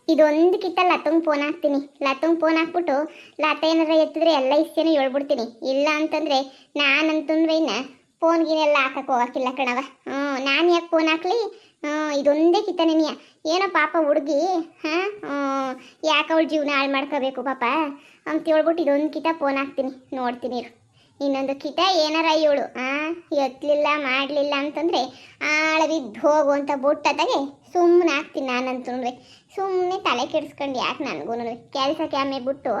ಇದೊಂದು ಕಿತ್ತ ಲತಂಗ್ ಫೋನ್ ಹಾಕ್ತೀನಿ. ಲತಂಗ್ ಫೋನ್ ಹಾಕ್ಬಿಟ್ಟು ಲತ ಏನಾರ ಎತ್ತಿದ್ರೆ ಎಲ್ಲ ಇಷ್ಟೇನು ಹೇಳ್ಬಿಡ್ತೀನಿ. ಇಲ್ಲ ಅಂತಂದ್ರೆ ನಾನಂತಂದ್ರೆ ಇನ್ನ ಫೋನ್ಗಿನೆಲ್ಲ ಹಾಕಕ್ಕೆ ಹೋಗಕ್ಕಿಲ್ಲ ಕಣವ. ನಾನು ಯಾಕೆ ಫೋನ್ ಹಾಕ್ಲಿ? ಇದೊಂದೇ ಕಿತ್ತ ನೀನಿಯ ಏನೋ ಪಾಪ ಹುಡುಗಿ. ಯಾಕೆ ಅವಳು ಜೀವನ ಹಾಳು ಮಾಡ್ಕೋಬೇಕು ಪಾಪ ಅಂತ ಹೇಳ್ಬಿಟ್ಟು ಇದೊಂದು ಕಿತ ಫೋನ್ ಹಾಕ್ತೀನಿ. ನೋಡ್ತೀನಿ ಇರು. ಇನ್ನೊಂದು ಕಿತ ಏನಾರ ಇವಳು ಎತ್ತಲಿಲ್ಲ ಮಾಡಲಿಲ್ಲ ಅಂತಂದರೆ ಆಳವಿದ್ದು ಹೋಗು ಅಂತ ಬುಟ್ಟದಾಗೆ ಸುಮ್ಮನೆ ಹಾಕ್ತೀನಿ. ನಾನಂತೂ ಸುಮ್ಮನೆ ತಲೆ ಕೆಡಿಸ್ಕೊಂಡು ಯಾಕೆ ನನಗೂ ಕೆಲಸ ಕ್ಯಾಮೆ ಬಿಟ್ಟು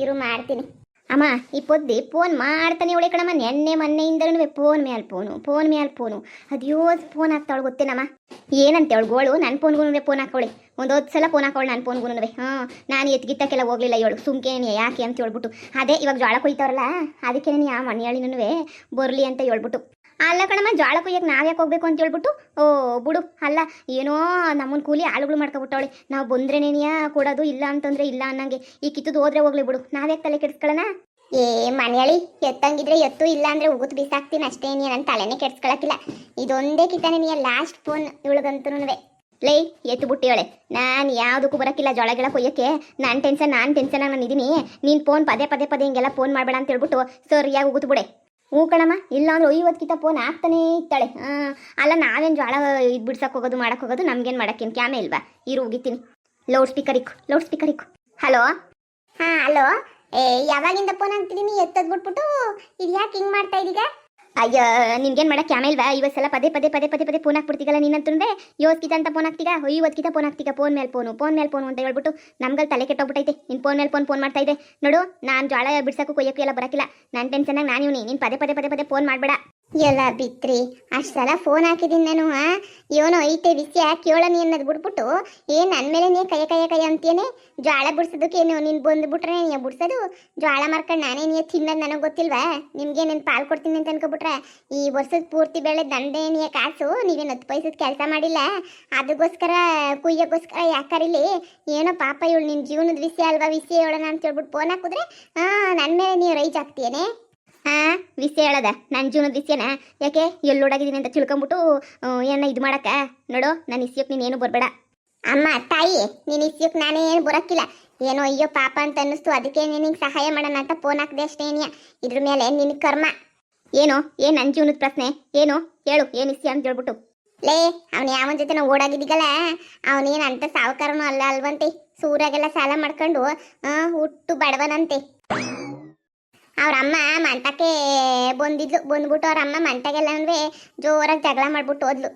ಇರು ಮಾಡ್ತೀನಿ. ಅಮ್ಮ ಈ ಪೊದ್ದಿ ಫೋನ್ ಮಾಡ್ತಾನೆ ಇವಳೆ ಕಣಮ್ಮ. ನೆನ್ನೆ ಮೊನ್ನೆಯಿಂದಲೂ ಫೋನ್ ಮೇಲೆ ಫೋನು ಅದ್ಯೋ ಫೋನ್ ಹಾಕ್ತಾವಳು ಗೊತ್ತೇನಮ್ಮ. ಏನಂತೆ ಅವಳು ಗೋಳು ನನ್ನ ಫೋನ್ಗೂ ಫೋನ್ ಹಾಕೋಳೆ. ಒಂದು ಸಲ ಫೋನ್ ಹಾಕೋಳು ನನ್ನ ಫೋನ್ಗೂ. ನಾನು ಎತ್ಗಿತ್ತಕ್ಕೆಲ್ಲ ಹೋಗಲಿಲ್ಲ ಇವಳು. ಸುಮ್ಕೇನಿ ಯಾಕೆ ಅಂತ ಹೇಳ್ಬಿಟ್ಟು ಅದೇ ಇವಾಗ ಜೋಳ ಕೊಯ್ತಾರಲ್ಲ ಅದಕ್ಕೆ ಆ ಮನೆಯಾಳಿನೂ ಬರಲಿ ಅಂತ ಹೇಳ್ಬಿಟ್ಟು. ಅಲ್ಲ ಕಣಮ್ಮ, ಜೋಳ ಕೊಯ್ಯಕ್ಕೆ ನಾವ್ಯಾಕೆ ಹೋಗ್ಬೇಕು ಅಂತ ಹೇಳ್ಬಿಟ್ಟು ಬಿಡು. ಅಲ್ಲ ಏನೋ ನಮ್ಮನ್ನ ಕೂಲಿ ಆಳುಗಳು ಮಾಡ್ಕೊಬಿಟ್ಟವಳೆ. ನಾವು ಬಂದ್ರೇನೇನಿಯ ಕೊಡೋದು, ಇಲ್ಲ ಅಂತಂದ್ರೆ ಇಲ್ಲ ಅನ್ನಂಗೆ. ಈ ಕಿತ್ತದು ಹೋದ್ರೆ ಹೋಗ್ಲಿ ಬಿಡು, ನಾವ್ಯಾಕೆ ತಲೆ ಕೆಡ್ಸ್ಕೊಳ್ಳೋಣ? ಮನೆಯಳಿ ಎತ್ತಂಗಿದ್ರೆ ಎತ್ತು, ಇಲ್ಲ ಅಂದ್ರೆ ಉಗುತ್ತು ಬಿಸಾಕ್ತೀನಿ ಅಷ್ಟೇ. ನನ್ನ ತಲೆನೇ ಕೆಡ್ಸ್ಕೊಳಕ್ಕಿಲ್ಲ. ಇದೊಂದೇ ಕಿತ್ತಾನೆ ನೀ ಲಾಸ್ಟ್ ಫೋನ್ ಇವಳಿಗಂತೂ. ಲೈ ಎತ್ತು ಬಿಟ್ಟಿವಳೆ. ನಾನು ಯಾವುದಕ್ಕೂ ಬರೋಕ್ಕಿಲ್ಲ ಜೋಳ ಗಿಳ ಕೊಯ್ಯೋಕ್ಕೆ. ನಾನು ಟೆನ್ಷನಾಗಿ ನಾನು ಇದೀನಿ. ನೀನು ಫೋನ್ ಪದೇ ಹಿಂಗೆಲ್ಲ ಫೋನ್ ಮಾಡಬೇಡ ಅಂತ ಹೇಳ್ಬಿಟ್ಟು ಸರಿಯಾಗಿ ಉಗುತ್ತು ಬಿಡೆ. ಹ್ಞೂ ಕಣಮ್ಮ, ಇಲ್ಲ ಅಂದ್ರೆ 50 ಫೋನ್ ಆಗ್ತಾನೇ ಇರ್ತಾಳೆ. ಅಲ್ಲ ನಾವೇನು ಜೋಳ ಇದು ಬಿಡ್ಸಕ್ಕೆ ಹೋಗೋದು ಮಾಡಕ್ಕೆ ಹೋಗೋದು, ನಮ್ಗೇನು ಮಾಡೋಕ್ಕೇನು ಕ್ಯಾಮೆ ಇಲ್ವಾ? ಇರು ಉಗಿತೀನಿ. ಲೌಡ್ ಸ್ಪೀಕರ್ ಇಕ್ಕು. ಹಲೋ. ಹಲೋ. ಯಾವಾಗಿಂದ ಫೋನ್ ಆಗ್ತಿದ್ದೀನಿ ಎತ್ತದ್ ಬಿಟ್ಬಿಟ್ಟು ಇದು ಯಾಕೆ ಹಿಂಗೆ ಮಾಡ್ತಾ ಇದೀಗ? ಅಯ್ಯೋ ನಿನ್ಗೇನು ಮಾಡಕ್ಕೆ ಕ್ಯಾಮೆ ಇಲ್ವಾ? ಇವತ್ತು ಸಲ ಪದೇ ಫೋನ್ ಹಾಕ್ಬಿಡ್ತೀಗಲ್ಲ ನೀನಂತಂದ್ರೆ. ಯೋಸ್ಕಿತ ಅಂತ ಫೋನ್ ಹಾಕ್ತೀಗ, 50 ಫೋನ್ ಹಾಕ್ತೀಗ. ಫೋನ್ ಮೇಲೆ ಫೋನು ಅಂತ ಹೇಳ್ಬಿಟ್ಟು ನಮ್ಗಲ್ಲಿ ತಲೆ ಕೆಟ್ಟೋಗ್ಬಿಟ್ಟೈತೆ. ನಿನ್ನ ಫೋನ್ ಮೇಲೆ ಫೋನ್ ಮಾಡ್ತಾ ಇದೆ ನೋಡು. ನಾನು ಜೋಳ ಬಿಡ್ಸಕ್ಕೂ ಕೊಯ್ಯೋಕ್ಕೂ ಎಲ್ಲ ಬರೋಕ್ಕಿಲ್ಲ. ನಾನು ಟೆನ್ಷನಾಗಿ ನಾನು ನೀನು ಪದೇ ಫೋನ್ ಮಾಡಬೇಡ. ಎಲ್ಲ ಬಿತ್ರಿ ಅಷ್ಟು ಸಲ ಫೋನ್ ಹಾಕಿದ್ದೀನಿ ನಾನು. ಏನೋ ಐತೆ ವಿಷಯ ಕೇಳನಿ ಅನ್ನೋದು ಬಿಟ್ಬಿಟ್ಟು ನನ್ನ ಮೇಲೆ ನೀ ಕೈಯ ಅಂತೇನೆ. ಜೋಳ ಬಿಡ್ಸೋದಕ್ಕೇನು ನೀನು ಬಂದುಬಿಟ್ರೆ ನೀ ಬಿಡ್ಸೋದು? ಜೋಳ ಮಾರ್ಕೊಂಡು ನಾನೇ ನೀ ತಿನ್ನೋದು ನನಗೆ ಗೊತ್ತಿಲ್ವಾ? ನಿಮಗೆ ನಾನು ಪಾಲು ಕೊಡ್ತೀನಿ ಅಂತ ಅನ್ಕೊಬಿಟ್ರೆ ಈ ವರ್ಷದ ಪೂರ್ತಿ ಬೆಳೆ ದಂಡೆ ನೀ ಕಾಸು ನೀವೇನು 10 ಪೈಸದ ಕೆಲಸ ಮಾಡಿಲ್ಲ. ಅದಕ್ಕೋಸ್ಕರ ಕುಯ್ಯೋಕ್ಕೋಸ್ಕರ ಯಾಕರಿಲಿ ಏನೋ ಪಾಪ ಇವಳು ನಿನ್ನ ಜೀವನದ ವಿಷಯ ಅಲ್ವಾ, ವಿಷಯ ಹೇಳೋಣ ಅಂತ ಹೇಳ್ಬಿಟ್ಟು ಫೋನ್ ಹಾಕಿದ್ರೆ ನನ್ನ ಮೇಲೆ ನೀವು ರೈಜ್ ಆಗ್ತೀಯೇನೆ? ವಿಷಯ ಹೇಳದ ನನ್ನ ಜೀವನದ ವಿಷಯನ? ಯಾಕೆ ಎಲ್ಲೋಡಾಗಿದ್ದೀನಿ ಅಂತ ತಿಳ್ಕೊಂಬಿಟ್ಟು ಏನ ಇದು ಮಾಡಕ್ಕ? ನೋಡು ನನ್ನ ಇಸ್ಯಕ್ಕೆ ನೀನೇನು ಬರಬೇಡ. ಅಮ್ಮ ತಾಯಿ, ನೀನು ಇಸ್ಯಕ್ಕೆ ನಾನೇನು ಬರೋಕ್ಕಿಲ್ಲ. ಏನೋ ಅಯ್ಯೋ ಪಾಪ ಅಂತ ಅನ್ನಿಸ್ತು, ಅದಕ್ಕೆ ನಿನಗೆ ಸಹಾಯ ಮಾಡೋಣ ಅಂತ ಫೋನ್ ಹಾಕಿದೆ ಅಷ್ಟೇ. ಇದ್ರ ಮೇಲೆ ನಿನ್ನ ಕರ್ಮ. ಏನು ನನ್ನ ಜೀವನದ ಪ್ರಶ್ನೆ ಏನು ಹೇಳು, ಏನು ಇಸ್ಯ ಅಂತ ಹೇಳ್ಬಿಟ್ಟು. ಲೇ ಅವನು ಯಾವನ ಜೊತೆ ನಾವು ಓಡಾಗಿದ್ದೀಗಲ್ಲ, ಅವನೇನು ಅಂತ ಸಾವುಕಾರನೂ ಅಲ್ವಂತೆ. ಸೂರಾಗೆಲ್ಲ ಸಾಲ ಮಾಡ್ಕೊಂಡು ಹುಟ್ಟು ಬಡವನಂತೆ. ಅವ್ರ ಅಮ್ಮ ಮಂಟಕ್ಕೆ ಬಂದ್ಬಿಟ್ಟು ಅವ್ರ ಅಮ್ಮ ಮಂಟಗೆಲ್ಲ ಅಂದ್ರೆ ಜೋರಾಗಿ ಜಗಳ ಮಾಡ್ಬಿಟ್ಟು ಹೋದ್ಲು.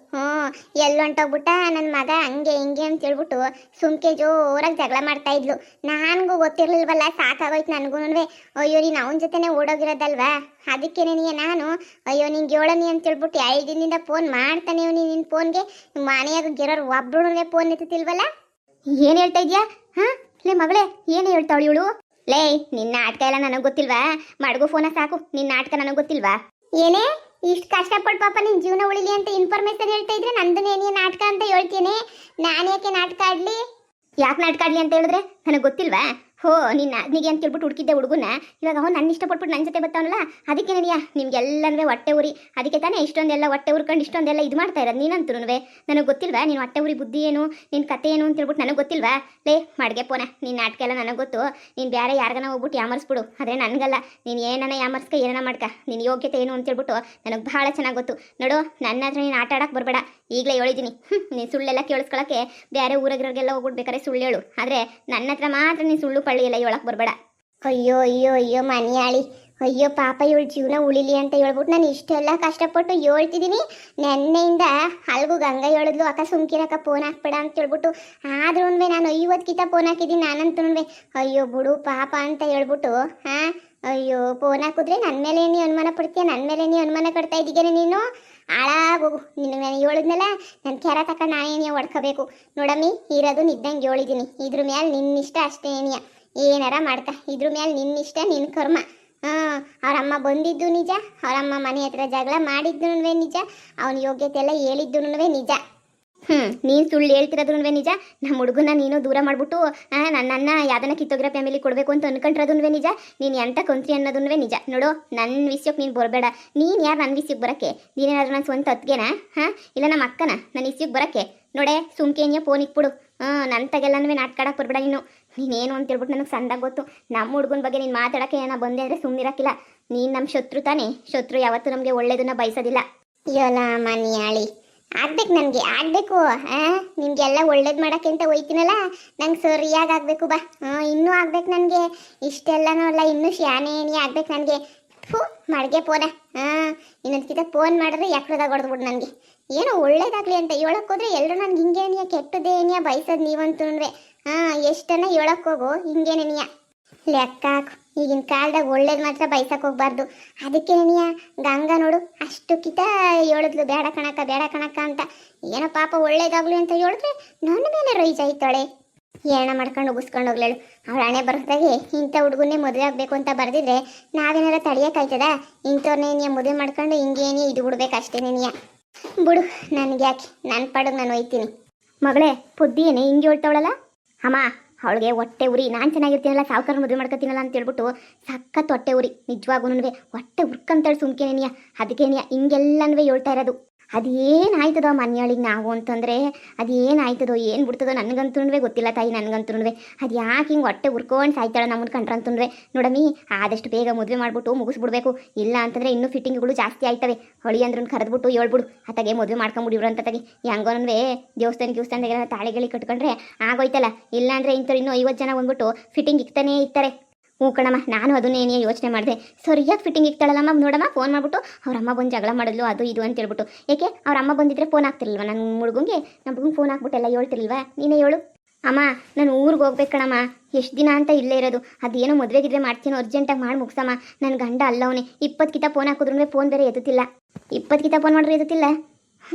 ಎಲ್ಲಿ ಹೊಂಟೋಗ್ಬಿಟ್ಟ ನನ್ನ ಮಗ ಹಂಗೆ ಹಿಂಗೆ ಅಂತ ಹೇಳ್ಬಿಟ್ಟು ಸುಮ್ಕೆ ಜೋರಾಗಿ ಜಗಳ ಮಾಡ್ತಾ ಇದ್ಲು. ನನಗೂ ಗೊತ್ತಿರ್ಲಿಲ್ವಲ್ಲ, ಸಾಕಾಗೋಯ್ತು ನನಗೂ. ಅಯ್ಯೋ ನೀನು ಅವನ ಜೊತೆನೆ ಓಡೋಗಿರೋದಲ್ವಾ, ಅದಕ್ಕೇನೆ ನಾನು ಅಯ್ಯೋ ನಿಂಗೆ ಹೇಳನಿ ಅಂತ ಹೇಳ್ಬಿಟ್ಟು 2 ದಿನದಿಂದ ಫೋನ್ ಮಾಡ್ತಾನೆ ನಿನ್ನ ಫೋನ್ಗೆ. ಮನೆಯಾಗ ಗಿರೋರು ಒಬ್ರು ಫೋನ್ ಎತ್ತುತ್ತಿಲ್ವಲ್ಲ. ಏನು ಹೇಳ್ತಾ ಇದೆಯಾ? ಲೇ ಮಗಳೇ, ಏನು ಹೇಳ್ತಾವಳು ಇವಳು? ಲೇ ನಿನ್ನ ನಾಟಕ ಎಲ್ಲ ನನಗೆ ಗೊತ್ತಿಲ್ವಾ? ಮಡಗು ಫೋನ ಸಾಕು, ನಿನ್ನ ನಾಟಕ ನನಗೆ ಗೊತ್ತಿಲ್ವಾ? ಏನೇ ಇಷ್ಟು ಕಷ್ಟಪಟ್ಟು ಪಾಪ ನಿನ್ನ ಜೀವನ ಉಳಿಲಿ ಅಂತ ಇನ್ಫಾರ್ಮೇಶನ್ ಹೇಳ್ತಾ ಇದ್ರೆ ನಂದನೇನೇ ನಾಟಕ ಅಂತ ಹೇಳ್ತೀನಿ. ನಾನು ಯಾಕೆ ನಾಟಕ ಆಡ್ಲಿ? ಯಾಕೆ ನಾಟಕ ಆಡ್ಲಿ ಅಂತ ಹೇಳಿದ್ರೆ ನನಗೆ ಗೊತ್ತಿಲ್ವಾ? ನಿನ್ನ ನಿಗೆ ಅಂತ ಹೇಳ್ಬಿಟ್ಟು ಹುಡುಕಿದ್ದೆ ಹುಡುಗನ. ಇವಾಗ ಅವ್ನು ನನ್ನ ಇಷ್ಟಪಟ್ಬಿಟ್ಟು ನನ್ನ ಜೊತೆ ಬರ್ತಾವನಲ್ಲ, ಅದಕ್ಕೆ ನನಗೆ ನಿಮ್ಗೆಲ್ಲನೂ ಹೊಟ್ಟೆ ಉರಿ. ಅದಕ್ಕೆ ತಾನೇ ಇಷ್ಟೊಂದೆಲ್ಲ ಹೊಟ್ಟೆ ಉರ್ಕೊಂಡು ಇಷ್ಟೊಂದೆಲ್ಲ ಇದು ಮಾಡ್ತಾ ಇರೋದು. ನೀನಂತೂ ನನಗೆ ಗೊತ್ತಿಲ್ವಾ ನೀನು ಹೊಟ್ಟೆ ಉರಿ ಬುದ್ಧಿ ಏನು, ನಿನ್ನ ಕತೆ ಏನು ಅಂತ ಹೇಳ್ಬಿಟ್ಟು ನನಗೆ ಗೊತ್ತಿಲ್ವಾ? ಲೇ ಮಾಡ್ಗೆ ಫೋನ, ನಿನ್ನ ನಾಟಕ ಎಲ್ಲ ನನಗೆ ಗೊತ್ತು. ನೀನು ಬೇರೆ ಯಾರಿಗಾನ ಹೋಗ್ಬಿಟ್ಟು ಯಾಮರ್ಸ್ಬಿಡು, ಆದರೆ ನನಗಲ್ಲ. ನೀನು ಏನನ್ನ ಯಾಮರ್ಸ್ಕ ಏನನ್ನ ಮಾಡ್ಕ, ನಿನ್ನ ಯೋಗ್ಯತೆ ಏನು ಅಂತ ಹೇಳ್ಬಿಟ್ಟು ನನಗೆ ಭಾಳ ಚೆನ್ನಾಗಿ ಗೊತ್ತು. ನೋಡು, ನನ್ನ ಹತ್ರ ನೀನು ಆಟ ಆಡಕ್ಕೆ ಬರಬೇಡ, ಈಗಲೇ ಹೇಳಿದ್ದೀನಿ. ನೀನು ಸುಳ್ಳೆಲ್ಲ ಕೇಳಿಸ್ಕೊಳಕ್ಕೆ ಬೇರೆ ಊರಾಗಿರೋರಿಗೆಲ್ಲ ಹೋಗ್ಬಿಡ್ಬೇಕಾರೆ ಸುಳ್ಳು ಹೇಳು, ಆದರೆ ನನ್ನ ಹತ್ರ ಮಾತ್ರ ನೀನು ಸುಳ್ಳು ಪಳ್ಳಿ ಎಲ್ಲ ಹೇಳಕ್ಕೆ ಬರಬೇಡ. ಅಯ್ಯೋ ಮನೆಯಾಳಿ, ಅಯ್ಯೋ ಪಾಪ ಇವಳು ಜೀವನ ಉಳಿಲಿ ಅಂತ ಹೇಳ್ಬಿಟ್ಟು ನಾನು ಇಷ್ಟೆಲ್ಲ ಕಷ್ಟಪಟ್ಟು ಹೇಳ್ತಿದ್ದೀನಿ. ನೆನ್ನೆಯಿಂದ ಅಲ್ಗೂ ಗಂಗಾ ಹೇಳಿದ್ಲು ಅಕ್ಕ ಸುಮ್ಕಿರಕ್ಕ ಫೋನ್ ಹಾಕ್ಬೇಡ ಅಂತ ಹೇಳ್ಬಿಟ್ಟು. ಆದ್ರೂ ನಾನು 50 ಫೋನ್ ಹಾಕಿದ್ದೀನಿ ನಾನಂತೂ. ಅಯ್ಯೋ ಬಿಡು ಪಾಪ ಅಂತ ಹೇಳ್ಬಿಟ್ಟು ಅಯ್ಯೋ ಫೋನ್ ಹಾಕಿದ್ರೆ ನನ್ನ ಮೇಲೆ ನೀ ಅನುಮಾನ ಪಡ್ತೀಯ, ನನ್ನ ಮೇಲೆ ನೀ ಅನುಮಾನ ಕಟ್ತಾ ಇದ್ದೀಗೇನೆ ನೀನು. ಹಾಳಾಗೋಗು. ನಿನ್ನ ನಾನು ಹೇಳಿದ್ನಲ್ಲ, ನನ್ನ ಕೆರ ತಕೊಂಡು ನಾನೇನಿಯ ಹೊಡ್ಕೋಬೇಕು. ನೋಡಮ್ಮಿ, ಇರೋದು ನಿದ್ದಂಗೆ ಹೇಳಿದ್ದೀನಿ. ಇದ್ರ ಮೇಲೆ ನಿನ್ನಿಷ್ಟ ಅಷ್ಟೇ ಏನಿಯ, ಏನಾರ ಮಾಡ್ಕ. ಇದ್ರ ಮೇಲೆ ನಿನ್ನಿಷ್ಟ, ನಿನ್ನ ಕರ್ಮ. ಅವರಮ್ಮ ಬಂದಿದ್ದು ನಿಜ, ಅವರಮ್ಮ ಮನೆ ಹತ್ರ ಜಗಳ ಮಾಡಿದ್ದು ನಿಜ, ಅವನ ಯೋಗ್ಯತೆ ಎಲ್ಲ ಹೇಳಿದ್ದು ನಿಜ. ನೀನು ಸುಳ್ಳು ಹೇಳ್ತಿರೋದು ನಿಜ. ನಮ್ಮ ಹುಡುಗನ ನೀನು ದೂರ ಮಾಡಿಬಿಟ್ಟು ನನ್ನನ್ನು ಯಾವ್ದನ್ನ ಕಿತ್ತೋಗಿರೋ ಫ್ಯಾಮಿಲಿ ಕೊಡಬೇಕು ಅಂತ ಅನ್ಕೊಂಡ್ರದು ನಿಜ. ನೀನು ಎಂಥ ಕೊಂತ್ರಿ ಅನ್ನೋದು ನಿಜ. ನೋಡು, ನನ್ನ ವಿಷಯಕ್ಕೆ ನೀನು ಬರಬೇಡ. ನೀನು ಯಾರು ನನ್ನ ವಿಷಯಕ್ಕೆ ಬರೋಕ್ಕೆ? ನೀನೇನಾದ್ರೂ ನನ್ನ ಸ್ವಂತ ಅತ್ತಿಗೆನಾ? ಇಲ್ಲ ನಮ್ಮ ಅಕ್ಕನ ನನ್ನ ವಿಷಯಕ್ಕೆ ಬರೋಕ್ಕೆ? ನೋಡೆ ಸುಮ್ಕೇನಿಯ ಫೋನ್ ಇಕ್ಬಿಡು. ನನ್ನ ತಗೆಲ್ಲನೂ ನಾಟ್ಕಾಡಕ್ಕೆ ಬರ್ಬೇಡ ನೀನೇನು ಅಂತ ಹೇಳ್ಬಿಟ್ಟು ನನಗೆ ಸಂದಾಗ ಗೊತ್ತು. ನಮ್ಮ ಹುಡುಗನ ಬಗ್ಗೆ ನೀನು ಮಾತಾಡೋಕ್ಕೆ ಏನೋ ಬಂದೆ ಅಂದರೆ ಸುಮ್ಮನಿರಕ್ಕಿಲ್ಲ. ನೀನು ನಮ್ಮ ಶತ್ರು ತಾನೇ, ಶತ್ರು ಯಾವತ್ತೂ ನಮಗೆ ಒಳ್ಳೇದನ್ನ ಬಯಸೋದಿಲ್ಲ. ಯೋಲ ಮನಿಯಾಳಿ ಆಗ್ಬೇಕು, ನನಗೆ ಆಗಬೇಕು. ನಿಮಗೆಲ್ಲ ಒಳ್ಳೇದು ಮಾಡೋಕ್ಕೆ ಅಂತ ಹೋಯ್ತೀನಲ್ಲ, ನಂಗೆ ಸರಿಯಾಗಿ ಆಗಬೇಕು ಬಾ. ಇನ್ನೂ ಆಗ್ಬೇಕು ನನಗೆ, ಇಷ್ಟೆಲ್ಲನೂ ಅಲ್ಲ, ಇನ್ನೂ ಶಾನೇನಿ ಆಗ್ಬೇಕು ನನಗೆ. ಮಡ್ಗೆ ಫೋನ ಇನ್ನೊಂದ್ಕಿತ ಫೋನ್ ಮಾಡಿದ್ರೆ ಯಾಕ್ರದಾಗ ಹೊಡೆದ್ಬಿಡು ನನಗೆ. ಏನೋ ಒಳ್ಳೇದಾಗಲಿ ಅಂತ ಹೇಳೋಕ್ಕೋದ್ರೆ ಎಲ್ಲರೂ ನನಗೆ ಹಿಂಗೇನಿಯ ಕೆಟ್ಟದೇನಿಯ ಬಯಸೋದು ನೀವಂತೂ. ಎಷ್ಟನ್ನ ಹೇಳೋಕ್ಕೋಗು ಹಿಂಗೇನೇನಿಯ ಲೆಕ್ಕ ಹಾಕು. ಈಗಿನ ಕಾಲದಾಗ ಒಳ್ಳೇದು ಮಾತ್ರ ಬಯಸಕ್ಕೆ ಹೋಗ್ಬಾರ್ದು. ಅದಕ್ಕೇನಿಯ ಗಂಗಾ ನೋಡು ಅಷ್ಟು ಕಿತ ಹೇಳಿದ್ಲು ಬೇಡ ಕಣಕ್ಕ ಅಂತ. ಏನೋ ಪಾಪ ಒಳ್ಳೇದಾಗ್ಲಿ ಅಂತ ಹೇಳಿದ್ರೆ ನನ್ನ ಮೇಲೆ ರೈಜ್ ಆಯ್ತಾಳೆ. ಏಣ ಮಾಡ್ಕೊಂಡು ಉಗಿಸ್ಕೊಂಡು ಹೋಗ್ಲೇಳು. ಅವಳ ಹಣೆ ಬರೋದಾಗೆ ಇಂಥ ಹುಡುಗನ್ನೇ ಮದುವೆ ಆಗಬೇಕು ಅಂತ ಬರೆದಿದ್ರೆ ನಾವೇನಾರ ತಡೆಯೋಕ್ಕಾಯ್ತದ? ಇಂಥವ್ರನ್ನೇ ಮದುವೆ ಮಾಡ್ಕೊಂಡು ಹಿಂಗೇನಿ ಇದು ಬಿಡ್ಬೇಕು ಅಷ್ಟೇನೇನಿಯ. ಬಿಡು, ನನಗೆ ಯಾಕೆ, ನನ್ನ ಪಾಡಿಗೆ ನಾನು ಒಯ್ತೀನಿ. ಮಗಳೇ ಪುದ್ದಿ ಏನೇ ಹಿಂಗೆ ಹೇಳ್ತಾವಳಲ್ಲ ಅಮ್ಮ, ಅವಳಿಗೆ ಹೊಟ್ಟೆ ಉರಿ. ನಾನು ಚೆನ್ನಾಗಿರ್ತೀನಲ್ಲ, ಸಾವುಕಾರ ಮದುವೆ ಮಾಡ್ಕೊತೀನಲ್ಲ ಅಂತ ಹೇಳ್ಬಿಟ್ಟು ಸಖತ್ ಹೊಟ್ಟೆ ಉರಿ. ನಿಜವಾಗೂ ಹೊಟ್ಟೆ ಉರ್ಕಂತಾಳೆ ಸುಮ್ಕೇನೇನಿಯ. ಅದಕ್ಕೇನಿಯ ಹಿಂಗೆಲ್ಲನೂ ಹೇಳ್ತಾ ಇರೋದು. ಅದೇನಾಯ್ತದೋ ಮನೆಯೊಳಗೆ ನಾವು ಅಂತಂದರೆ ಅದೇನಾಯ್ತದೋ ಏನು ಬಿಡ್ತದೋ ನನಗಂತೂ ಗೊತ್ತಿಲ್ಲ ತಾಯಿ, ನನಗಂತೂ ಅದು ಯಾಕೆ ಹಿಂಗೆ ಹೊಟ್ಟೆ ಉರ್ಕೊಂಡು ಸಾಯ್ತಾಳೆ ನಮ್ಮನ್ನು ಕಂಡ್ರಂತೂ. ನೋಡಮ್ಮಿ, ಆದಷ್ಟು ಬೇಗ ಮದುವೆ ಮಾಡಿಬಿಟ್ಟು ಮುಗಿಸ್ಬಿಡ್ಬೇಕು. ಇಲ್ಲ ಅಂತಂದರೆ ಇನ್ನೂ ಫಿಟ್ಟಿಂಗ್ಗಳು ಜಾಸ್ತಿ ಆಯ್ತವೆ. ಹೊಳಿ ಅಂದ್ರೂ ಕರೆದ್ಬಿಟ್ಟು ಹೇಳ್ಬಿಡು ಅತ್ತಾಗೆ ಮದುವೆ ಮಾಡ್ಕೊಂಬಿಡಿವ್ರು ಅಂತ ತಗಿ. ಹೆಂಗೋನೂ ದೇವಸ್ಥಾನದಾಗೆಲ್ಲ ತಾಳಿಗಳಿಗೆ ಕಟ್ಕೊಂಡ್ರೆ ಆಗೋಯ್ತಲ್ಲ. ಇಲ್ಲ ಅಂದರೆ ಇಂಥವ್ರು ಇನ್ನೂ 50 ಜನ ಬಂದ್ಬಿಟ್ಟು ಫಿಟ್ಟಿಂಗ್ ಇಕ್ತಾನೇ ಇರ್ತಾರೆ. ಹ್ಞೂ ಕಣಮ್ಮ, ನಾನು ಅದನ್ನೇನೇ ಯೋಚನೆ ಮಾಡಿದೆ. ಸರಿಯಾಗಿ ಫಿಟ್ಟಿಂಗ್ ಇಕ್ತಾಳಲ್ಲಮ್ಮ, ನೋಡಮ್ಮ ಫೋನ್ ಮಾಡಿಬಿಟ್ಟು ಅವ್ರ ಅಮ್ಮ ಬಂದು ಜಗಳ ಮಾಡಿದ್ಲು ಅದು ಇದು ಅಂತ ಹೇಳ್ಬಿಟ್ಟು. ಏಕೆ ಅವ್ರ ಅಮ್ಮ ಬಂದಿದ್ರೆ ಫೋನ್ ಆಗ್ತಿರ್ಲಿಲ್ವ ನನ್ನ ಹುಡುಗಂಗೆ? ನಮ್ಮ ಹುಡುಗಂಗೆ ಫೋನ್ ಹಾಕ್ಬಿಟ್ಟೆಲ್ಲ ಹೇಳ್ತಿರ್ಲಿಲ್ವಾ? ನೀನೇ ಹೇಳು. ಅಮ್ಮ ನಾನು ಊರಿಗೆ ಹೋಗ್ಬೇಕು ಕಣಮ್ಮ, ಎಷ್ಟು ದಿನ ಅಂತ ಇಲ್ಲೇ ಇರೋದು. ಅದೇನೋ ಮದುವೆಗಿದ್ರೆ ಮಾಡ್ತೀನಿ, ಅರ್ಜೆಂಟಾಗಿ ಮಾಡಿ ಮುಗಿಸಮ್ಮ. ನನ್ನ ಗಂಡ ಅಲ್ಲ ಅವನೇ. 20 ಕಿತ ಫೋನ್ ಹಾಕಿದ್ರು ಫೋನ್ ಬೇರೆ ಎತ್ತುತ್ತಿಲ್ಲ. 20 ಕಿತ ಫೋನ್ ಮಾಡಿದ್ರೆ ಎತ್ತುತ್ತಿಲ್ಲ.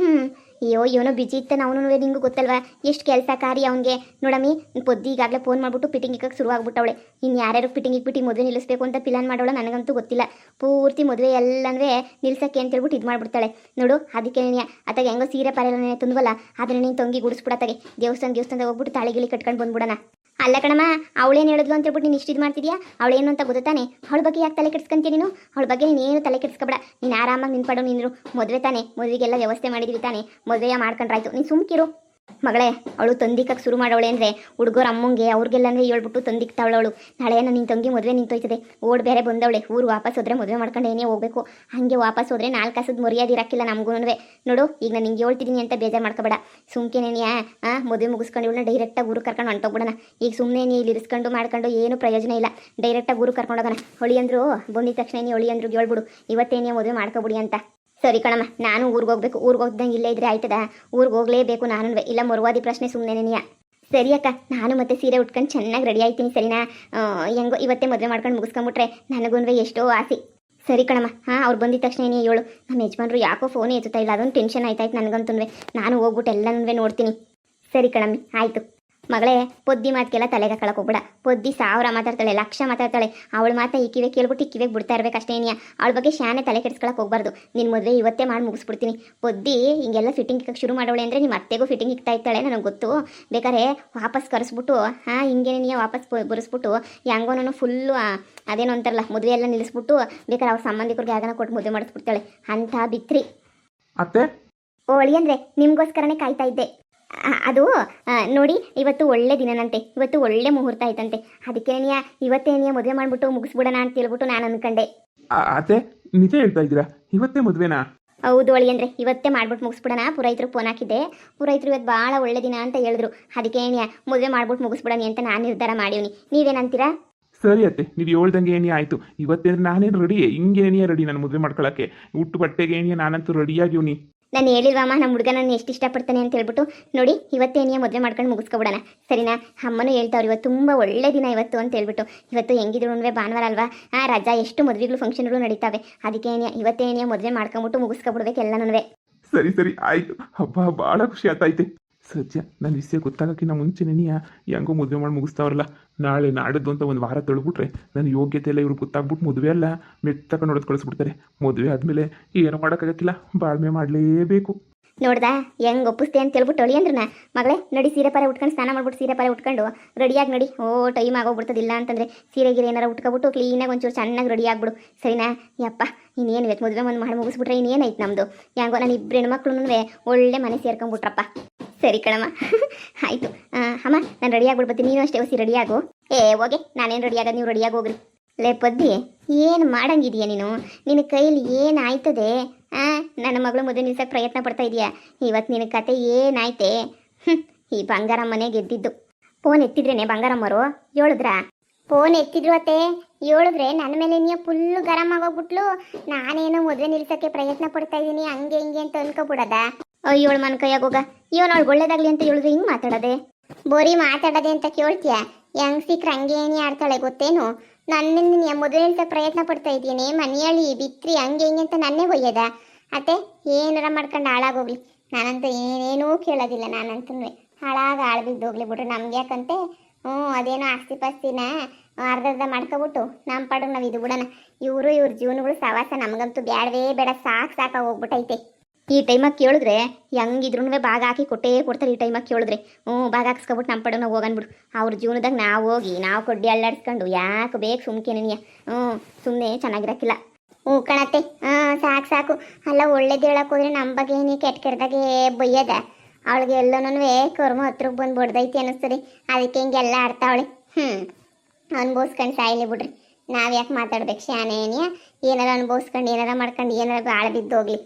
ಅಯ್ಯೋ ಇವನೋ ಬಿಜಿ ಇತ್ತಾನೆ ಅವನು. ನಿಂಗೂ ಗೊತ್ತಲ್ವಾ ಎಷ್ಟು ಕೆಲಸ ಕಾರ್ಯ ಅವನಿಗೆ. ನೋಡಮ್ಮಿ ಪೊದ್ದಿ ಈಗಾಗಲೇ ಫೋನ್ ಮಾಡಿಬಿಟ್ಟು ಫಿಟ್ಟಿಂಗ್ ಇಕ್ಕಕ್ಕೆ ಶುರುವಾಗ್ಬಿಟ್ಟವಳೆ. ಇನ್ನು ಯಾರ್ಯಾರು ಫಿಟ್ಟಿಂಗ್ ಇಕ್ಬಿಟ್ಟು ಮದುವೆ ನಿಲ್ಲಿಸಬೇಕು ಅಂತ ಪ್ಲಾನ್ ಮಾಡೋಳ ನನಗಂತೂ ಗೊತ್ತಿಲ್ಲ. ಪೂರ್ತಿ ಮದುವೆ ಎಲ್ಲನೂ ನಿಲ್ಸಕ್ಕೆ ಅಂತ ಹೇಳ್ಬಿಟ್ಟು ಇದು ಮಾಡಿಬಿಡ್ತಾಳೆ ನೋಡು. ಅದಕ್ಕೆ ಅತ್ತಾಗ ಹೆಂಗೋ ಸೀರೆ ಪಾರೆಲ್ಲ ತಂದ್ವಲ್ಲ, ಅದನ್ನ ನೀನು ತಂಗಿ ಗುಡಿಸ್ಬಿಡತ್ತಾಗೆ. ದೇವಸ್ಥಾನದಾಗ ಹೋಗ್ಬಿಟ್ಟು ತಾಳಿಗಿಳಿ ಕಟ್ಕೊಂಡು ಬಂದ್ಬಿಡೋಣ. ಅಲ್ಲ ಕಣಮ್ಮ, ಅವಳೇನು ಹೇಳಿದ್ಲು ಅಂತ ಹೇಳ್ಬಿಟ್ಟು ನೀನು ಇಷ್ಟು ಇದು ಮಾಡ್ತಿದ್ಯಾ? ಅವಳೇನು ಅಂತ ಗೊತ್ತಾನೆ. ಅವಳ ಬಗ್ಗೆ ಯಾಕೆ ತಲೆ ಕೆಡ್ಸ್ಕೊಂತೀಯ ನೀನು? ಅವಳ ಬಗ್ಗೆ ನೀನೇನು ತಲೆ ಕೆಡ್ಸ್ಕೊಬೇಡ. ನೀನು ಆರಾಮಾಗಿ ನಿಂತ್ಪಡು. ನಿಂದರು ಮದುವೆ ತಾನೆ, ಮದುವೆಗೆಲ್ಲ ವ್ಯವಸ್ಥೆ ಮಾಡಿದ್ವಿ ತಾನೆ, ಮದುವೆಯ ಮಾಡ್ಕೊಂಡ್ರಾಯ್ತು. ನೀನು ಸುಮ್ಕಿರು ಮಗಳೇ. ಅವಳು ತಂದಿಕ್ಕಕ್ಕೆ ಶುರು ಮಾಡೋಳೆ ಅಂದರೆ ಹುಡುಗರ ಅಮ್ಮಂಗೆ ಅವ್ರಿಗೆಲ್ಲಂದ್ರೆ ಹೇಳ್ಬಿಟ್ಟು ತಂದಿಕ್ತಾವಳವಳು. ನಾಳೆ ನಿನ್ನ ತಂಗಿ ಮದುವೆ ನಿಂತೋಯ್ತದೆ, ಓಡ್ ಬೇರೆ ಬಂದವಳೆ. ಊರು ವಾಪಸ್ ಹೋದ್ರೆ ಮದುವೆ ಮಾಡ್ಕೊಂಡು ಏನೇ ಹೋಗ್ಬೇಕು. ಹಾಗೆ ವಾಪಸ್ ಹೋದ್ರೆ 4 ಕಾಸದ ಮರ್ಯಾದೆ ಇರಕ್ಕಿಲ್ಲ ನಮಗೂ. ನೋಡು ಈಗ ನಾನು ನಿಂಗೆ ಹೇಳ್ತಿದ್ದೀನಿ ಅಂತ ಬೇಜಾರು ಮಾಡ್ಕೋಬೇಡ. ಸುಮ್ಕೇನೇನಿಯಾ ಮದುವೆ ಮುಗಿಸ್ಕೊಂಡು ಇವಳನ್ನ ಡೈರೆಕ್ಟಾಗಿ ಊರು ಕರ್ಕೊಂಡು ಹೊಂಟೋಗ್ಬಿಡೋಣ. ಈಗ ಸುಮ್ಮನೆ ನೀ ಇರಿಸ್ಕೊಂಡು ಮಾಡ್ಕೊಂಡು ಏನು ಪ್ರಯೋಜನ ಇಲ್ಲ. ಡೈರೆಕ್ಟಾಗಿ ಊರು ಕರ್ಕೊಂಡು ಹೋಗೋಣ. ಹೊಳಿ ಅಂದ್ರು ಬಂದಿದ ತಕ್ಷಣ ನೀ ಹೊಳಿ ಅಂದ್ರು ಹೇಳ್ಬಿಡು ಇವತ್ತೇನೇ ಮದುವೆ ಮಾಡ್ಕೊಬಿಡಿ ಅಂತ. ಸರಿ ಕಣಮ್ಮ, ನಾನು ಊರಿಗೆ ಹೋಗ್ಬೇಕು. ಊರಿಗೆ ಹೋಗ್ದಂಗೆ ಇಲ್ಲೇ ಇದ್ರೆ ಆಯ್ತದ? ಊರಿಗೆ ಹೋಗ್ಲೇಬೇಕು ನಾನು. ಇಲ್ಲ ಮರುವಾದಿ ಪ್ರಶ್ನೆ ಸುಮ್ಮನೆನೆಯಾ? ಸರಿ ಅಕ್ಕ, ನಾನು ಮತ್ತೆ ಸೀರೆ ಉಟ್ಕೊಂಡು ಚೆನ್ನಾಗಿ ರೆಡಿ ಆಯ್ತೀನಿ ಸರಿನಾ? ಹೆಂಗೋ ಇವತ್ತೇ ಮದುವೆ ಮಾಡ್ಕೊಂಡು ಮುಗಿಸ್ಕೊಂಬಿಟ್ರೆ ನನಗೂ ಎಷ್ಟೋ ಆಸೆ. ಸರಿ ಕಣಮ್ಮ. ಅವ್ರು ಬಂದಿದ ತಕ್ಷಣ ಏನೇ ಹೇಳು. ನಮ್ಮ ಯಜಮಾನ್ರು ಯಾಕೋ ಫೋನ್ ಎತ್ತುತ್ತಾ ಇಲ್ಲ, ಅದೊಂದು ಟೆನ್ಷನ್ ಆಯ್ತಾಯ್ತು ನನಗಂತೂ. ನಾನು ಹೋಗ್ಬಿಟ್ಟು ಎಲ್ಲನೂ ನೋಡ್ತೀನಿ. ಸರಿ ಕಣಮ್ಮಿ, ಆಯಿತು. ಮಗಳೇ ಪೊದ್ದಿ ಮಾತಿಗೆಲ್ಲ ತಲೆಗೆ ಹಾಕಳಕ್ಕೆ ಹೋಗ್ಬೇಡ. ಪೊದ್ದಿ 1000 ಮಾತಾಡ್ತಾಳೆ, 1,00,000 ಮಾತಾಡ್ತಾಳೆ. ಅವಳ ಮಾತನ್ನ ಈ ಕಿವೆ ಕೇಳ್ಬಿಟ್ಟು ಕಿವೆಗೆ ಬಿಡ್ತಾ ಇರಬೇಕಷ್ಟೇನಿಯ. ಅವಳ ಬಗ್ಗೆ ಶಾನೆ ತಲೆ ಕೆಡಿಸ್ಕೊಳಕ್ಕೆ ಹೋಗ್ಬಾರ್ದು. ನಿನ್ನ ಮದುವೆ ಇವತ್ತೇ ಮಾಡಿ ಮುಗಿಸ್ಬಿಡ್ತೀನಿ. ಪೊದ್ದಿ ಹಿಂಗೆಲ್ಲ ಫಿಟ್ಟಿಂಗ್ ಇಕ್ಕಕ್ಕೆ ಶುರು ಮಾಡೋಳೆ ಅಂದರೆ ನಿಮ್ಮ ಅತ್ತೆಗೂ ಫಿಟ್ಟಿಂಗ್ ಇಕ್ತಾ ಇರ್ತಾಳೆ ನನಗೆ ಗೊತ್ತು. ಬೇಕಾದ್ರೆ ವಾಪಸ್ ಕರೆಸ್ಬಿಟ್ಟು ಹಿಂಗೇನೇ ವಾಪಸ್ ಬರೆಸ್ಬಿಟ್ಟು ಹೆಂಗೋ ನಾನು ಫುಲ್ಲು ಅದೇನೋ ಅಂತಾರಲ್ಲ ಮದುವೆ ಎಲ್ಲ ನಿಲ್ಲಿಸ್ಬಿಟ್ಟು ಬೇಕಾದ್ರೆ ಅವ್ರ ಸಂಬಂಧಿಕರಿಗೆ ಯಾಗನ ಕೊಟ್ಟು ಮದುವೆ ಮಾಡಿಸ್ಬಿಡ್ತಾಳೆ ಅಂತ ಬಿತ್ರಿ. ಅತ್ತೆ ಓಳಿ ಅಂದರೆ ನಿಮಗೋಸ್ಕರನೇ ಕಾಯ್ತಾ ಇದ್ದೆ. ಅದು ನೋಡಿ ಇವತ್ತು ಒಳ್ಳೆ ದಿನನಂತೆ, ಇವತ್ತು ಒಳ್ಳೆ ಮುಹೂರ್ತ ಆಯ್ತಂತೆ. ಅದಕ್ಕೇನಿಯ ಇವತ್ತೇನಿಯ ಮದುವೆ ಮಾಡಿಬಿಟ್ಟು ಮುಗಿಸ್ಬಿಡೋಣ ಅಂತ ಹೇಳ್ಬಿಟ್ಟು ನಾನು ಅನ್ಕೊಂಡೆ. ಅತ್ತೆ ನಿಜ ಹೇಳ್ತಾ ಇದ್ದೀರಾ? ಇವತ್ತೇ ಮದುವೆನಾ? ಹೌದು ಒಳಿ ಅಂದರೆ ಇವತ್ತೇ ಮಾಡ್ಬಿಟ್ಟು ಮುಗಿಸ್ಬಿಡೋಣ. ಪುರೋಹಿತರು ಫೋನ್ ಹಾಕಿದ್ದೆ. ಪುರೋಹಿತರು ಇವತ್ತು ಭಾಳ ಒಳ್ಳೆ ದಿನ ಅಂತ ಹೇಳಿದ್ರು. ಅದಕ್ಕೇನಿಯ ಮದುವೆ ಮಾಡ್ಬಿಟ್ಟು ಮುಗಿಸ್ಬಿಡೋಣ ಅಂತ ನಾನು ನಿರ್ಧಾರ ಮಾಡೀನಿ. ನೀವೇನಂತೀರಾ? ಸರಿ ಅತ್ತೆ, ನೀವು ಹೇಳ್ದಂಗೆ ಏನೇ ಆಯಿತು. ಇವತ್ತೇನು ನಾನೇನು ರೆಡಿ, ಹಿಂಗೇನಿಯ ರೆಡಿ ನಾನು ಮದುವೆ ಮಾಡ್ಕೊಳ್ಳೋಕ್ಕೆ. ಉಟ್ಟು ಬಟ್ಟೆಗೆ ಏನಿಯ ನಾನಂತೂ ರೆಡಿಯಾಗಿವ್ನಿ. ನಾನು ಹೇಳಿಲ್ವಮ್ಮ ನಮ್ಮ ಹುಡುಗ ನಾನು ಎಷ್ಟು ಇಷ್ಟಪಡ್ತಾನೆ ಅಂತ ಹೇಳ್ಬಿಟ್ಟು. ನೋಡಿ ಇವತ್ತೇನಿಯ ಮದುವೆ ಮಾಡ್ಕೊಂಡು ಮುಗಿಸ್ಕೊಬಿಡೋಣ ಸರಿನಾ? ಅಮ್ಮನೂ ಹೇಳ್ತಾವ್ರು ಇವತ್ತು ತುಂಬ ಒಳ್ಳೆ ದಿನ ಇವತ್ತು ಅಂತ ಹೇಳ್ಬಿಟ್ಟು. ಇವತ್ತು ಹೆಂಗಿದ್ರು ಭಾನುವಾರ ಅಲ್ವಾ? ರಜಾ ಎಷ್ಟು ಮದುವೆಗಳು ಫಂಕ್ಷನ್ಗಳು ನಡೀತಾವೆ. ಅದಕ್ಕೇನಿಯ ಇವತ್ತೇನಿಯ ಮದುವೆ ಮಾಡ್ಕೊಂಬಿಟ್ಟು ಮುಗಿಸ್ಕೊಬಿಡ್ಬೇಕು ಎಲ್ಲನೂ. ಸರಿ ಸರಿ ಆಯಿತು. ಹಬ್ಬ ಭಾಳ ಖುಷಿ ಆಯ್ತೈತೆ. ಸತ್ಯ ನನ್ನ ವಿಷಯ ಗೊತ್ತಾಗೋಕ್ಕಿಂತ ಮುಂಚೆನೇನಿಯ ಹೆಂಗೋ ಮದುವೆ ಮಾಡಿ ಮುಗಿಸ್ತಾವ್ರಲ್ಲ. ನಾಳೆ ನಾಡಿದ್ದು ಅಂತ ಒಂದು ವಾರ ತಳ್ಬಿಟ್ರೆ ನನ್ನ ಯೋಗ್ಯತೆ ಎಲ್ಲ ಇವ್ರು ಗೊತ್ತಾಗ್ಬಿಟ್ಟು ಮದುವೆ ಎಲ್ಲ ಮೆತ್ತಕ ನೋಡೋದು ಕಳಿಸ್ಬಿಡ್ತಾರೆ. ಮದುವೆ ಆದಮೇಲೆ ಏನೂ ಮಾಡೋಕ್ಕಾಗಕ್ಕಿಲ್ಲ, ಬಾಳ್ಮೆ ಮಾಡಲೇಬೇಕು. ನೋಡ್ದಾ ಹೆಂಗೆ ಒಪ್ಪಿಸ್ತೆ ಅಂತ ಹೇಳ್ಬಿಟ್ಟು ಹೊಳಿ ಅಂದ್ರನ ಮಗಳೇ. ನಡಿ ಸೀರೆ ಪಾರೆ ಉಟ್ಕೊಂಡು ಸ್ನಾನ ಮಾಡ್ಬಿಟ್ಟು ಸೀರೆ ಪಾರೆ ಉಟ್ಕೊಂಡು ರೆಡಿಯಾಗಿ ನಡಿ. ಟೈಮ್ ಆಗೋಗ್ಬಿಡ್ತದಿಲ್ಲ ಅಂತಂದರೆ ಸೀರೆಗಿರೆ ಏನಾರು ಉಟ್ಕೊಬಿಟ್ಟು ಕ್ಲೀನಾಗಿ ಒಂಚೂರು ಚೆನ್ನಾಗಿ ರೆಡಿ ಆಗ್ಬಿಡು ಸರಿನಾ? ಯಪ್ಪ ಇನ್ನೇನು ಇವತ್ತು ಮದುವೆ ಮಾಡಿ ಮುಗಿಸ್ಬಿಟ್ರೆ ಇನ್ನೇನಾಯ್ತು ನಮ್ಮದು. ಹೆಂಗೋ ನಾನು 2 ಹೆಣ್ಮಕ್ಳು ಒಳ್ಳೆ ಮನೆ ಸೇರ್ಕೊಂಬಿಟ್ರಪ್ಪ. ಸರಿ ಕಣಮ್ಮ ಆಯಿತು. ಅಮ್ಮ ನಾನು ರೆಡಿ ಆಗ್ಬಿಡ್ಬತ್ತೀನಿ, ನೀನು ಅಷ್ಟೇ ಹೊಸಿ ರೆಡಿಯಾಗು. ಹೋಗೆ ನಾನೇನು ರೆಡಿ ಆಗೋದು, ನೀವು ರೆಡಿಯಾಗಿ ಹೋಗ್ರಿ. ಲೇ ಪದ್ದಿ, ಏನು ಮಾಡಂಗಿದೀಯ ನೀನು? ನಿನ್ನ ಕೈಲಿ ಏನಾಯ್ತದೆ? ನನ್ನ ಮಗಳು ಮದುವೆ ನಿಲ್ಸಕ್ಕೆ ಪ್ರಯತ್ನ ಪಡ್ತಾ ಇದೀಯಾ. ಇವತ್ತು ನಿನ್ನ ಕತೆ ಏನಾಯ್ತೆ? ಈ ಬಂಗಾರಮ್ಮ ಮನೆಗೆ ಗೆದ್ದಿದ್ದು. ಫೋನ್ ಎತ್ತಿದ್ರೇನೆ ಬಂಗಾರಮ್ಮರು ಹೇಳಿದ್ರಾ? ಫೋನ್ ಎತ್ತಿದ್ರು ಅತ್ತೆ, ಹೇಳಿದ್ರೆ ನನ್ನ ಮೇಲೆ ನೀವು ಫುಲ್ಲು ಗರಂ ಆಗೋಗ್ಬಿಟ್ಲು. ನಾನೇನೋ ಮದುವೆ ನಿಲ್ಸಕ್ಕೆ ಪ್ರಯತ್ನ ಪಡ್ತಾ ಇದ್ದೀನಿ ಹಂಗೆ ಹಿಂಗೆ ಅಂತ ಅನ್ಕೋಬಿಡದ. ಅಯ್ಯೋಳು ಮನ್ ಕೈಯಾಗೋಗ, ಇವನೊಳಗೆ ಒಳ್ಳೇದಾಗ್ಲಿ ಅಂತ ಹೇಳಿದ್ರೆ ಹಿಂಗೆ ಮಾತಾಡೋದೆ? ಬೋರಿ ಮಾತಾಡೋದೆ ಅಂತ ಕೇಳ್ತೀಯ? ಹೆಂಗ್ ಸಿಕ್ರೆ ಹಂಗೆ ಏನೇ ಆಡ್ತಾಳೆ ಗೊತ್ತೇನು? ನನ್ನ ಮದುವೆ ನಿಲ್ಸಕ್ಕೆ ಪ್ರಯತ್ನ ಪಡ್ತಾ ಇದ್ದೀನಿ, ಮನೆಯಲ್ಲಿ ಬಿತ್ರಿ ಹಂಗೆ ಹಿಂಗೆ ಅಂತ ನನ್ನೇ ಹೊಯ್ಯದ. ಅತ್ತೆ ಏನಾರ ಮಾಡ್ಕೊಂಡು ಹಾಳಾಗೋಗ್ಲಿ, ನಾನಂತೂ ಏನೇನೂ ಕೇಳೋದಿಲ್ಲ. ನಾನಂತೂ ಹಾಳಾಗ ಆಳ್ಬಿದ್ದೋಗ್ಲಿ ಬಿಡ್ರಿ, ನಮ್ಗೆ ಯಾಕಂತೆ ಅದೇನೋ ಆಸ್ತಿ ಪಾಸ್ತಿನ ಅರ್ಧ ಮಾಡ್ಕೊಬಿಟ್ಟು ನಮ್ಮ ಪಾಡಿಗೆ ನಾವು ಇದು ಬಿಡೋಣ. ಇವ್ರ ಜೀವನಗಳು ಸವಾಸ ನಮಗಂತೂ ಬ್ಯಾಡವೇ ಬೇಡ, ಸಾಕಾಗಿ ಹೋಗ್ಬಿಟ್ಟೈತೆ. ಈ ಟೈಮಾಗಿ ಕೇಳಿದ್ರೆ ಹೆಂಗಿದ್ರು ಭಾಗ ಹಾಕಿ ಕೊಟ್ಟೇ ಕೊಡ್ತಾರೆ. ಈ ಟೈಮಾಗಿ ಕೇಳಿದ್ರೆ ಭಾಗ ಹಾಕ್ಸ್ಕೊಬಿಟ್ಟು ನಮ್ಮ ಪಡೆ ನಾವು ಹೋಗನ್ಬಿಡು. ಅವ್ರ ಜೀವನದಾಗ ನಾವು ಹೋಗಿ ನಾವು ಕೊಡ್ಡಿ ಅಲ್ಲಾಡ್ಸ್ಕೊಂಡು ಯಾಕೆ ಬೇಕು ಸುಮ್ಕೆ ನೀನು? ಸುಮ್ಮನೆ ಚೆನ್ನಾಗಿರಕ್ಕಿಲ್ಲ. ಕಣತ್ತೆ, ಸಾಕು. ಅಲ್ಲ ಒಳ್ಳೇದು ಹೇಳಕ್ಕೆ ಹೋದ್ರೆ ನಮ್ಮ ಬಗ್ಗೆ ನೀ ಕೆಟ್ಟದಾಗೆ ಬೈಯದ. ಅವಳಿಗೆ ಎಲ್ಲನೂ ಕರ್ಮ ಹತ್ರಕ್ಕೆ ಬಂದು ಬಡ್ದೈತಿ ಅನ್ನಿಸ್ತದೆ. ಅದಕ್ಕೆ ಹಿಂಗೆಲ್ಲ ಆಡ್ತಾವಳೆ. ಅನ್ಭವಿಸ್ಕೊಂಡು ಸಾಯಲಿ ಬಿಡ್ರಿ, ನಾವು ಯಾಕೆ ಮಾತಾಡ್ಬೇಕು? ಶಾನೇನಿಯ ಏನಾರ ಅನ್ಭವಿಸ್ಕೊಂಡು ಏನಾರ ಮಾಡ್ಕೊಂಡು ಏನಾರ ಬಾಳ ಬಿದ್ದೋಗ್ಲಿ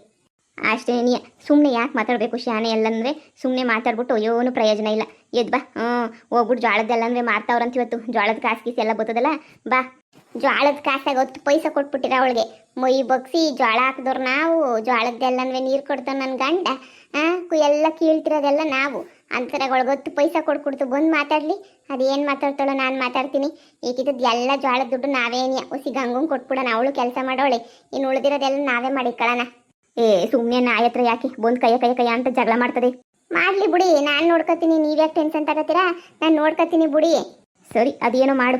ಅಷ್ಟೇ. ನೀ ಸುಮ್ಮನೆ ಯಾಕೆ ಮಾತಾಡಬೇಕು? ಶಾನೆ ಎಲ್ಲಂದರೆ ಸುಮ್ಮನೆ ಮಾತಾಡ್ಬಿಟ್ಟು ಅಯ್ಯೋನು ಪ್ರಯೋಜನ ಇಲ್ಲ. ಎದ್ ಬಾ, ಹೋಗ್ಬಿಟ್ಟು ಜೋಳದ್ದೆಲ್ಲ ಅಂದರೆ ಮಾರ್ತಾವ್ರಂತ ಇವತ್ತು. ಜೋಳದ ಕಾಸು ಗೀಸು ಎಲ್ಲ ಬರ್ತದಲ್ಲ, ಬಾ. ಜೋಳದ ಕಾಸಾಗ 10 ಪೈಸೆ ಕೊಟ್ಬಿಟ್ಟಿರ ಅವಳಿಗೆ. ಮೈ ಬಗ್ಸಿ ಜೋಳ ಹಾಕಿದವ್ರು ನಾವು, ಜೋಳದ್ದೆಲ್ಲಂದ್ರೆ ನೀರು ಕೊಡ್ತಾವ ನನ್ನ ಗಂಡ. ಎಲ್ಲ ಕೀಳ್ತಿರೋದೆಲ್ಲ ನಾವು. ಅಂತರಾಗ ಒಳಗೆ 10 ಪೈಸೆ ಕೊಟ್ಬಿಡ್ತು ಬಂದು ಮಾತಾಡಲಿ. ಅದೇನು ಮಾತಾಡ್ತಾಳೋ ನಾನು ಮಾತಾಡ್ತೀನಿ. ಈಗಿದ್ದದ್ದು ಎಲ್ಲ ಜೋಳದ ದುಡ್ಡು ನಾವೇನಿಯ ಹೊಸಿ ಗಂಗಂಗೆ ಕೊಟ್ಬಿಡೋಣ, ಅವಳು ಕೆಲಸ ಮಾಡೋಳೆ. ಇನ್ನು ಉಳಿದಿರೋದೆಲ್ಲ ನಾವೇ ಮಾಡಿಕೊಳ್ಳೋಣ. ಸುಮ್ಮನೆ ನಾಯಿ ಹತ್ರ ಯಾಕೆ ಬಂದು ಕೈಯ ಅಂತ ಜಗಳ ಮಾಡ್ತದೆ? ಮಾಡಲಿ ಬಿಡಿ, ನಾನು ನೋಡ್ಕೊತೀನಿ. ನೀವ್ಯಾಕೆ ಟೆನ್ಷನ್ ತಗೋತೀರಾ? ನಾನು ನೋಡ್ಕೊತೀನಿ ಬಿಡಿ. ಸರಿ, ಅದೇನೋ ಮಾಡು.